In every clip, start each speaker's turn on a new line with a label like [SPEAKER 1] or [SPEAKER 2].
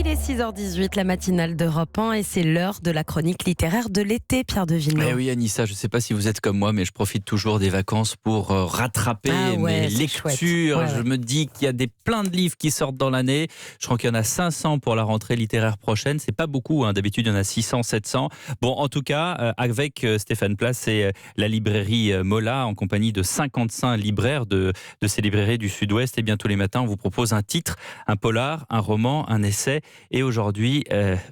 [SPEAKER 1] Il est 6h18, la matinale d'Europe 1 et c'est l'heure de la chronique littéraire de l'été, Pierre de Villeneuve.
[SPEAKER 2] Eh oui, Anissa, je ne sais pas si vous êtes comme moi, mais je profite toujours des vacances pour rattraper mes lectures.
[SPEAKER 1] Ouais.
[SPEAKER 2] Je me dis qu'il y a plein de livres qui sortent dans l'année. Je crois qu'il y en a 500 pour la rentrée littéraire prochaine. C'est pas beaucoup, hein. D'habitude, il y en a 600, 700. Bon, en tout cas, avec Stéphane Place et la librairie Mola, en compagnie de 55 libraires de ces librairies du Sud-Ouest, et bien tous les matins, on vous propose un titre, un polar, un roman, un essai. Et aujourd'hui,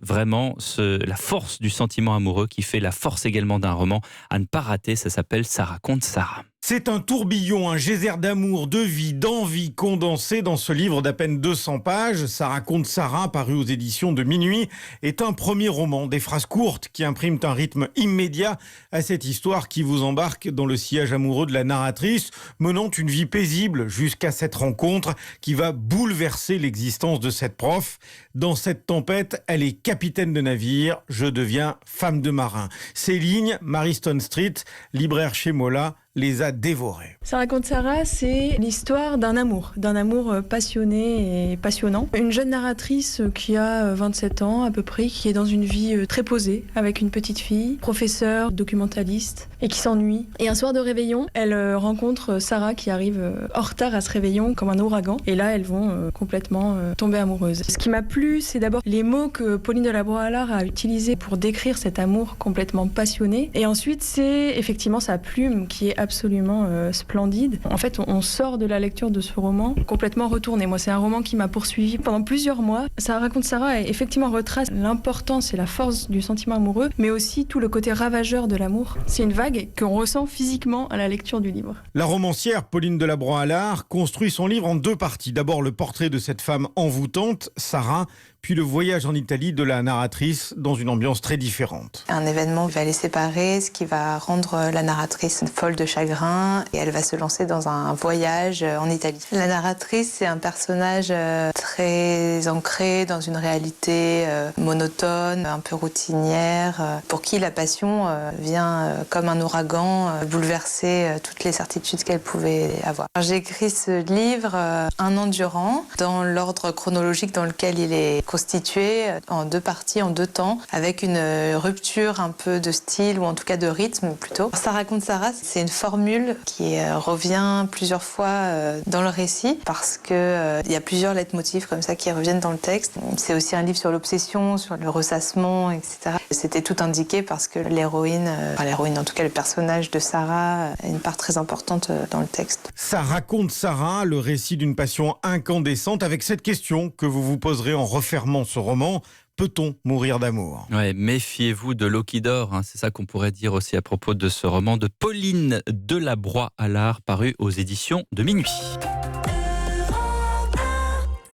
[SPEAKER 2] vraiment, la force du sentiment amoureux qui fait la force également d'un roman à ne pas rater, ça s'appelle Ça raconte Sarah.
[SPEAKER 3] C'est un tourbillon, un geyser d'amour, de vie, d'envie condensé dans ce livre d'à peine 200 pages. Ça raconte Sarah, paru aux éditions de Minuit, est un premier roman, des phrases courtes qui impriment un rythme immédiat à cette histoire qui vous embarque dans le sillage amoureux de la narratrice, menant une vie paisible jusqu'à cette rencontre qui va bouleverser l'existence de cette prof. Dans cette tempête, elle est capitaine de navire, je deviens femme de marin. Ces lignes, Marie Stone Street, libraire chez Mola, les a dévorés.
[SPEAKER 4] Ça raconte Sarah, c'est l'histoire d'un amour passionné et passionnant. Une jeune narratrice qui a 27 ans à peu près, qui est dans une vie très posée, avec une petite fille, professeure, documentaliste, et qui s'ennuie. Et un soir de réveillon, elle rencontre Sarah qui arrive en retard à ce réveillon comme un ouragan. Et là, elles vont complètement tomber amoureuses. Ce qui m'a plu, c'est d'abord les mots que Pauline Delabroix-Allard a utilisés pour décrire cet amour complètement passionné. Et ensuite, c'est effectivement sa plume qui est absolument splendide. En fait, on sort de la lecture de ce roman complètement retourné. Moi, c'est un roman qui m'a poursuivi pendant plusieurs mois. Ça raconte Sarah et effectivement retrace l'importance et la force du sentiment amoureux, mais aussi tout le côté ravageur de l'amour. C'est une vague qu'on ressent physiquement à la lecture du livre.
[SPEAKER 3] La romancière Pauline Delabroix-Allard construit son livre en deux parties. D'abord, le portrait de cette femme envoûtante, Sarah, puis le voyage en Italie de la narratrice dans une ambiance très différente.
[SPEAKER 5] Un événement va les séparer, ce qui va rendre la narratrice folle de chagrin et elle va se lancer dans un voyage en Italie. La narratrice, c'est un personnage très ancré dans une réalité monotone, un peu routinière, pour qui la passion vient comme un ouragan bouleverser toutes les certitudes qu'elle pouvait avoir. J'ai écrit ce livre un an durant, dans l'ordre chronologique dans lequel il est constitué, en deux parties, en deux temps, avec une rupture un peu de style, ou en tout cas de rythme plutôt. Ça raconte Sarah, c'est une formule qui revient plusieurs fois dans le récit, parce que il y a plusieurs leitmotifs comme ça qui reviennent dans le texte. C'est aussi un livre sur l'obsession, sur le ressassement, etc. C'était tout indiqué parce que l'héroïne, en tout cas le personnage de Sarah, a une part très importante dans le texte.
[SPEAKER 3] Ça raconte Sarah, le récit d'une passion incandescente, avec cette question que vous vous poserez en refermant ce roman. Peut-on mourir d'amour ?
[SPEAKER 2] Ouais, méfiez-vous de l'eau qui dort, hein. C'est ça qu'on pourrait dire aussi à propos de ce roman de Pauline Delabroix-Allard, paru aux éditions de Minuit.